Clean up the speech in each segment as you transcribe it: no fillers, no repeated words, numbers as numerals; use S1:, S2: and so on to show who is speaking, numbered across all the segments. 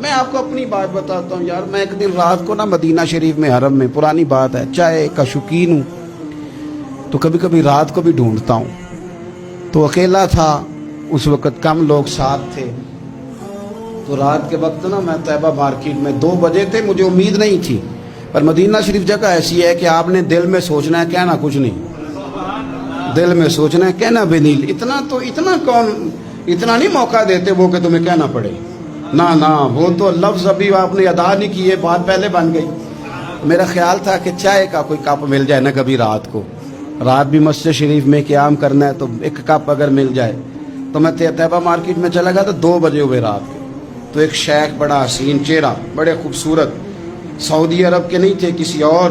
S1: میں آپ کو اپنی بات بتاتا ہوں یار، میں ایک دن رات کو نا مدینہ شریف میں حرم میں، پرانی بات ہے، چائے کا شوقین ہوں تو کبھی کبھی رات کو بھی ڈھونڈتا ہوں، تو اکیلا تھا اس وقت، کم لوگ ساتھ تھے، تو رات کے وقت نا میں طیبہ مارکیٹ میں 2 بجے تھے، مجھے امید نہیں تھی، پر مدینہ شریف جگہ ایسی ہے کہ آپ نے دل میں سوچنا ہے، کہنا کچھ نہیں، دل میں سوچنا ہے، کہنا بھی نہیں، اتنا نہیں موقع دیتے وہ کہ تمہیں کہنا پڑے، نہ وہ تو لفظ ابھی آپ نے ادا نہیں کیے، بات پہلے بن گئی۔ میرا خیال تھا کہ چائے کا کوئی کپ مل جائے نا کبھی رات کو، رات بھی مسجد شریف میں قیام کرنا ہے تو ایک کپ اگر مل جائے، تو میں طیبہ مارکیٹ میں چلا گیا تو 2 بجے ہوئے رات کے، تو ایک شیخ بڑا حسین چہرہ، بڑے خوبصورت، سعودی عرب کے نہیں تھے، کسی اور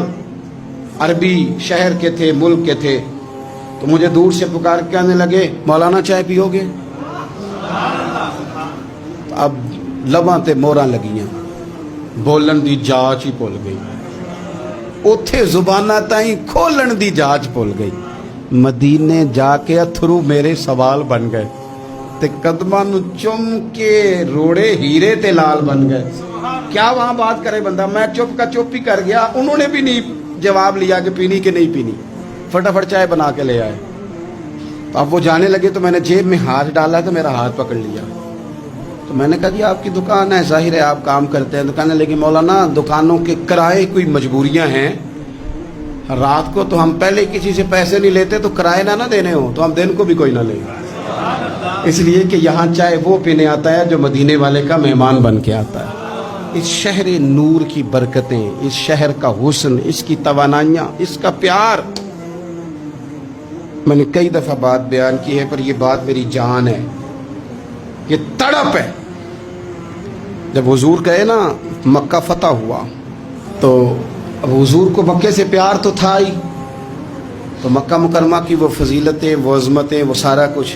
S1: عربی شہر کے تھے، ملک کے تھے، تو مجھے دور سے پکار کے آنے لگے، مولانا چائے پیو گے؟ اب لباں تے موراں لگیاں، بولن دی جاچ ہی بھول گئی، اوتھے زباناں تائیں کھولن دی جاچ بھول گئی، مدینے جا کے اتھرو میرے سوال بن گئے، تے قدماں نو چم کے روڑے ہیرے تے لال بن گئے۔ کیا وہاں بات کرے بندہ، میں چپ کا چپ ہی کر گیا، انہوں نے بھی نہیں جواب لیا کہ پینی کہ نہیں پینی، فٹافٹ چائے بنا کے لے آئے۔ تو اب وہ جانے لگے تو میں نے جیب میں ہاتھ ڈالا تو میرا ہاتھ پکڑ لیا، تو میں نے کہا جی آپ کی دکان ہے، ظاہر ہے آپ کام کرتے ہیں دکان ہے، لیکن مولانا دکانوں کے کرائے کوئی مجبوریاں ہیں، رات کو تو ہم پہلے کسی سے پیسے نہیں لیتے، تو کرائے نہ دینے ہو تو ہم دن کو بھی کوئی نہ لیں، اس لیے کہ یہاں چائے وہ پینے آتا ہے جو مدینے والے کا مہمان بن کے آتا ہے۔ اس شہر نور کی برکتیں، اس شہر کا حسن، اس کی توانائیاں، اس کا پیار، میں نے کئی دفعہ بات بیان کی ہے، پر یہ بات میری جان ہے، یہ تڑپ ہے۔ جب حضور گئے نا، مکہ فتح ہوا، تو اب حضور کو مکے سے پیار تو تھا ہی، تو مکہ مکرمہ کی وہ فضیلتیں، وہ عظمتیں، وہ سارا کچھ،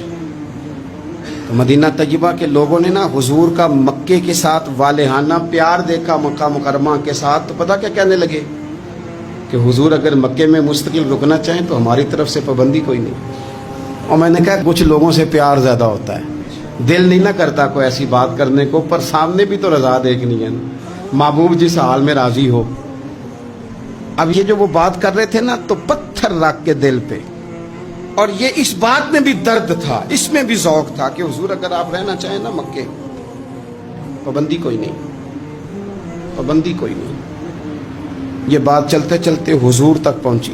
S1: تو مدینہ طیبہ کے لوگوں نے نا حضور کا مکے کے ساتھ والہانہ پیار دیکھا، مکہ مکرمہ کے ساتھ، تو پتہ کیا کہنے لگے کہ حضور اگر مکے میں مستقل رکنا چاہیں تو ہماری طرف سے پابندی کوئی نہیں۔ اور میں نے کہا کچھ لوگوں سے پیار زیادہ ہوتا ہے، دل نہیں نہ کرتا کوئی ایسی بات کرنے کو، پر سامنے بھی تو رضا دیکھنی ہے نا، محبوب جس حال میں راضی ہو۔ اب یہ جو وہ بات کر رہے تھے نا، تو پتھر رکھ کے دل پہ، اور یہ اس بات میں بھی درد تھا، اس میں بھی ذوق تھا کہ حضور اگر آپ رہنا چاہیں نا مکے، پابندی کوئی نہیں، پابندی کوئی نہیں۔ یہ بات چلتے چلتے حضور تک پہنچی،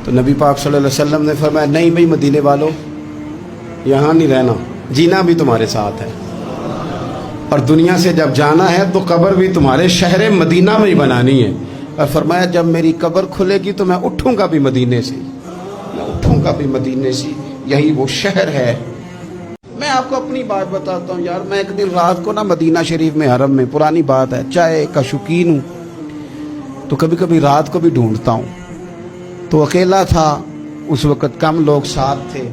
S1: تو نبی پاک صلی اللہ علیہ وسلم نے فرمایا نہیں بھئی مدینے والوں، یہاں نہیں رہنا، جینا بھی تمہارے ساتھ ہے، اور دنیا سے جب جانا ہے تو قبر بھی تمہارے شہر مدینہ میں ہی بنانی ہے، اور فرمایا جب میری قبر کھلے گی تو میں اٹھوں گا بھی مدینے سے، میں اٹھوں گا بھی مدینے سے، یہی وہ شہر ہے۔ میں آپ کو اپنی بات بتاتا ہوں یار، میں ایک دن رات کو نا مدینہ شریف میں حرم میں، پرانی بات ہے، چائے کا شوقین ہوں تو کبھی کبھی رات کو بھی ڈھونڈتا ہوں، تو اکیلا تھا اس وقت، کم لوگ ساتھ تھے،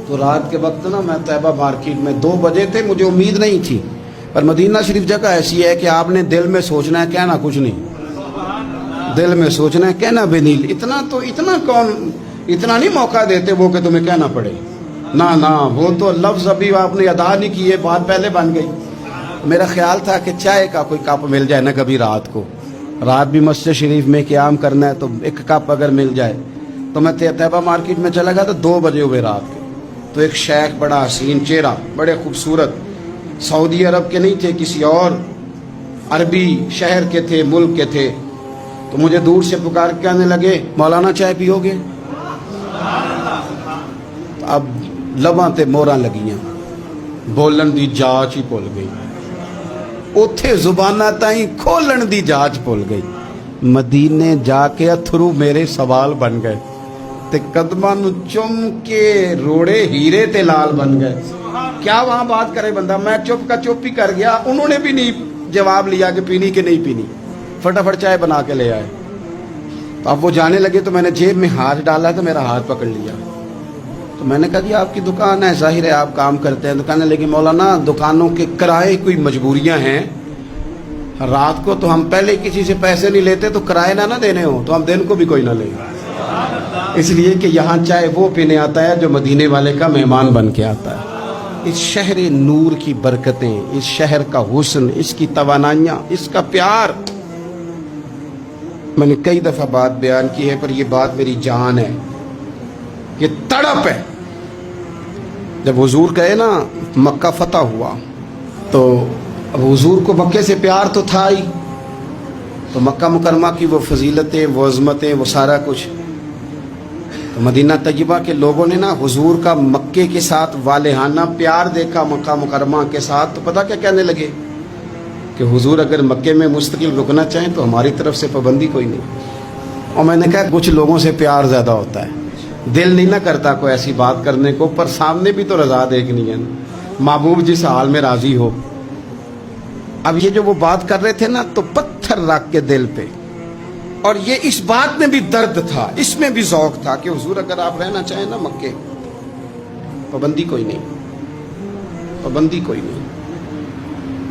S1: تو رات کے وقت نا میں طیبہ مارکیٹ میں 2 بجے تھے، مجھے امید نہیں تھی، پر مدینہ شریف جگہ ایسی ہے کہ آپ نے دل میں سوچنا ہے، کہنا کچھ نہیں، دل میں سوچنا ہے، کہنا بھی نہیں، اتنا نہیں موقع دیتے وہ کہ تمہیں کہنا پڑے، نہ وہ تو لفظ ابھی آپ نے ادا نہیں کیے، بات پہلے بن گئی۔ میرا خیال تھا کہ چائے کا کوئی کپ مل جائے نا کبھی رات کو، رات بھی مسجد شریف میں قیام کرنا ہے تو ایک کپ اگر مل جائے، تو میں طیبہ مارکیٹ میں چلا گیا تو 2 بجے ہوئے رات کے، تو ایک شیخ بڑا حسین چہرہ، بڑے خوبصورت، سعودی عرب کے نہیں تھے، کسی اور عربی شہر کے تھے، ملک کے تھے، تو مجھے دور سے پکار کے آنے لگے، مولانا چائے پیو گے؟ اب لباں تے موراں لگیاں، بولن دی جاچ ہی بھول گئی، اوتھے زباناں تائیں کھولن دی جاچ بھول گئی، مدینے جا کے اتھرو میرے سوال بن گئے، تے قدماں نو چم کے روڑے ہیرے تے لال بن گئے۔ کیا وہاں بات کرے بندہ، میں چپ کا چپ ہی کر گیا، انہوں نے بھی نہیں جواب لیا کہ پینی کہ نہیں پینی، فٹافٹ چائے بنا کے لے آئے۔ تو اب وہ جانے لگے تو میں نے جیب میں ہاتھ ڈالا تو میرا ہاتھ پکڑ لیا، تو میں نے کہا جی آپ کی دکان ہے، ظاہر ہے آپ کام کرتے ہیں دکان ہے، لیکن مولانا دکانوں کے کرائے کوئی مجبوریاں ہیں، رات کو تو ہم پہلے کسی سے پیسے نہیں لیتے، تو کرائے نہ دینے ہو تو ہم دن کو بھی کوئی نہ لیں، اس لیے کہ یہاں چائے وہ پینے آتا ہے جو مدینے والے کا مہمان بن کے آتا ہے۔ اس شہر نور کی برکتیں، اس شہر کا حسن، اس کی توانائیاں، اس کا پیار. میں نے کئی دفعہ بات بیان کی ہے پر یہ بات میری جان ہے، یہ تڑپ ہے. جب حضور کہے نا مکہ فتح ہوا تو اب حضور کو مکے سے پیار تو تھا ہی، تو مکہ مکرمہ کی وہ فضیلتیں، وہ عظمتیں، وہ سارا کچھ. تو مدینہ طیبہ کے لوگوں نے نا حضور کا مکے کے ساتھ والہانہ پیار دیکھا مکہ مکرمہ کے ساتھ، تو پتہ کیا کہنے لگے کہ حضور اگر مکے میں مستقل رکنا چاہیں تو ہماری طرف سے پابندی کوئی نہیں. اور میں نے کہا کچھ لوگوں سے پیار زیادہ ہوتا ہے، دل نہیں نہ کرتا کوئی ایسی بات کرنے کو، پر سامنے بھی تو رضا دیکھنی ہے نا، محبوب جس حال میں راضی ہو. اب یہ جو وہ بات کر رہے تھے نا تو پتھر رکھ کے دل پہ، اور یہ اس بات میں بھی درد تھا، اس میں بھی ذوق تھا کہ حضور اگر آپ رہنا چاہیں نا مکے، پابندی کوئی نہیں، پابندی کوئی نہیں.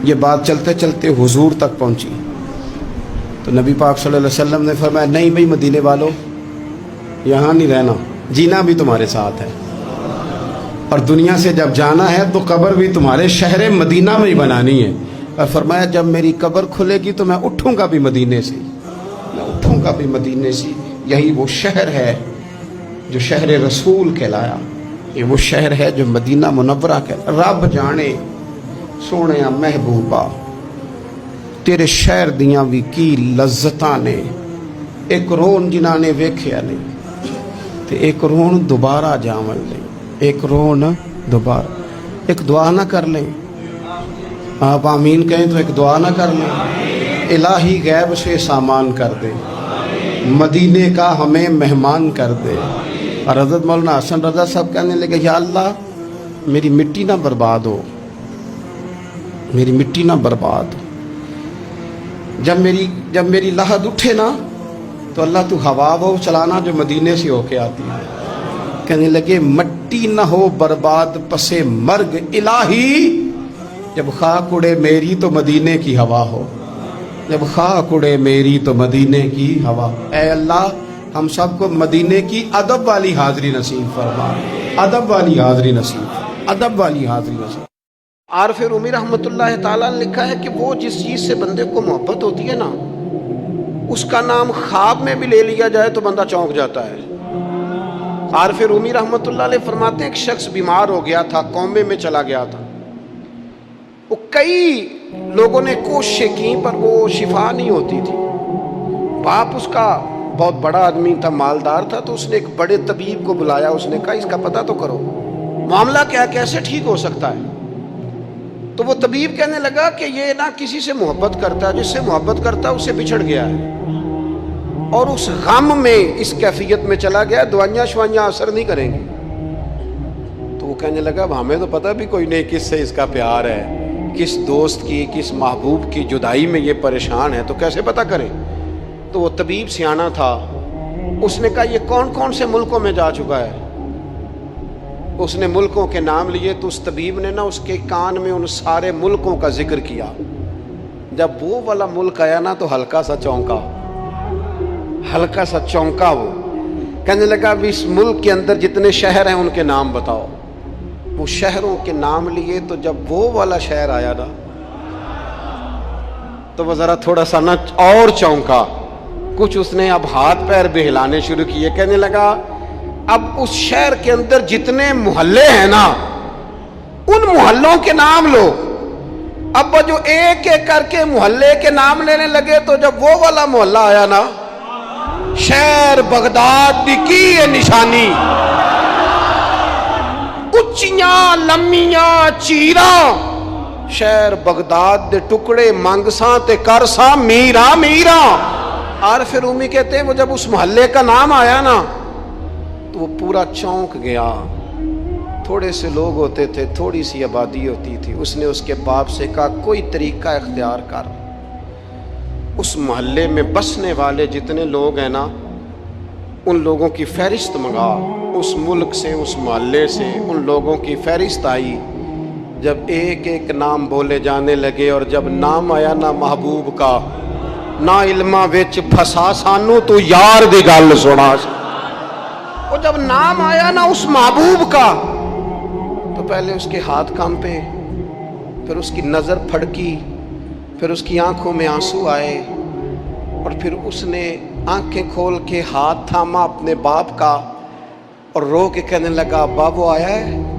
S1: یہ بات چلتے چلتے حضور تک پہنچی تو نبی پاک صلی اللہ علیہ وسلم نے فرمایا نہیں بھائی مدینے والو، یہاں نہیں رہنا، جینا بھی تمہارے ساتھ ہے، اور دنیا سے جب جانا ہے تو قبر بھی تمہارے شہر مدینہ میں ہی بنانی ہے. اور فرمایا جب میری قبر کھلے گی تو میں اٹھوں گا بھی مدینے سے، میں اٹھوں گا بھی مدینے سے. یہی وہ شہر ہے جو شہر رسول کہلایا، یہ وہ شہر ہے جو مدینہ منورہ کہلایا. رب جانے سونے محبوبہ تیرے شہر دیاں بھی کی لذتاں نے، ایک رون جنہاں نے ویکھیا نہیں تے ایک رون دوبارہ جاون لیں، ایک رون دوبارہ. ایک دعا نہ کر لیں؟ آپ آمین کہیں تو ایک دعا نہ کر لیں؟ الہی غیب سے سامان کر دے، مدینے کا ہمیں مہمان کر دے. اور حضرت مولانا حسن رضا صاحب کہنے لگے یا اللہ میری مٹی نہ برباد ہو، میری مٹی نہ برباد ہو. جب میری لحد اٹھے نا تو اللہ تو ہوا وہ چلانا جو مدینے سے ہو کے آتی ہے. کہنے لگے مٹی نہ ہو برباد پسے مرگ الہی، جب خاک اڑے میری تو مدینے کی ہوا ہو، جب خاک اڑے میری تو مدینے کی ہوا. اے اللہ ہم سب کو مدینے کی ادب والی حاضری نصیب فرما، ادب والی حاضری نصیب، ادب والی حاضری نصیب. عارف رومی رحمۃ اللہ تعالیٰ نے لکھا ہے کہ وہ جس چیز سے بندے کو محبت ہوتی ہے نا، اس کا نام خواب میں بھی لے لیا جائے تو بندہ چونک جاتا ہے. عارف رومی رحمۃ اللہ علیہ فرماتے ہیں ایک شخص بیمار ہو گیا تھا، کومے میں چلا گیا تھا. وہ کئی لوگوں نے کوششیں کی پر وہ شفا نہیں ہوتی تھی. باپ اس کا بہت بڑا آدمی تھا، مالدار تھا، تو اس نے ایک بڑے طبیب کو بلایا. اس نے کہا اس کا پتہ تو کرو معاملہ کیا، کیسے ٹھیک ہو سکتا ہے. تو وہ طبیب کہنے لگا کہ یہ نہ کسی سے محبت کرتا ہے، جس سے محبت کرتا ہے اس سے بچھڑ گیا ہے، اور اس غم میں اس کیفیت میں چلا گیا، دوائیاں شوائیاں اثر نہیں کریں گی. تو وہ کہنے لگا ہمیں تو پتہ بھی کوئی نہیں کس سے اس کا پیار ہے، کس دوست کی، کس محبوب کی جدائی میں یہ پریشان ہے، تو کیسے پتہ کریں. تو وہ طبیب سیانا تھا، اس نے کہا یہ کون کون سے ملکوں میں جا چکا ہے. اس نے ملکوں کے نام لیے تو اس طبیب نے نا اس کے کان میں ان سارے ملکوں کا ذکر کیا. جب وہ والا ملک آیا نا تو ہلکا سا چونکا، ہلکا سا چونکا. وہ کہنے لگا اب اس ملک کے اندر جتنے شہر ہیں ان کے نام بتاؤ. وہ شہروں کے نام لیے تو جب وہ والا شہر آیا نا تو وہ ذرا تھوڑا سا نا اور چونکا. کچھ اس نے اب ہاتھ پیر بھی ہلانے شروع کیے. کہنے لگا اب اس شہر کے اندر جتنے محلے ہیں نا ان محلوں کے نام لو. اب وہ جو ایک ایک کر کے محلے کے نام لینے لگے تو جب وہ والا محلہ آیا نا، شہر بغداد دی کی ہے نشانی، اچیاں لمیاں چیراں، شہر بغداد دے ٹکڑے منگساں تے کرساں میرا میرا. عارف رومی کہتے ہیں وہ جب اس محلے کا نام آیا نا تو وہ پورا چونک گیا. تھوڑے سے لوگ ہوتے تھے، تھوڑی سی آبادی ہوتی تھی. اس نے اس کے باپ سے کہا کوئی طریقہ اختیار کر، اس محلے میں بسنے والے جتنے لوگ ہیں نا ان لوگوں کی فہرست منگا. اس ملک سے، اس محلے سے ان لوگوں کی فہرست آئی. جب ایک ایک نام بولے جانے لگے اور جب نام آیا نا محبوب کا، نہ علمہ وچ پھسا سانو تو یار دی گل سنا. وہ جب نام آیا نا اس محبوب کا تو پہلے اس کے ہاتھ کانپے، پھر اس کی نظر پھڑکی، پھر اس کی آنکھوں میں آنسو آئے، اور پھر اس نے آنکھیں کھول کے ہاتھ تھاما اپنے باپ کا اور رو کے کہنے لگا، ابا وہ آیا ہے؟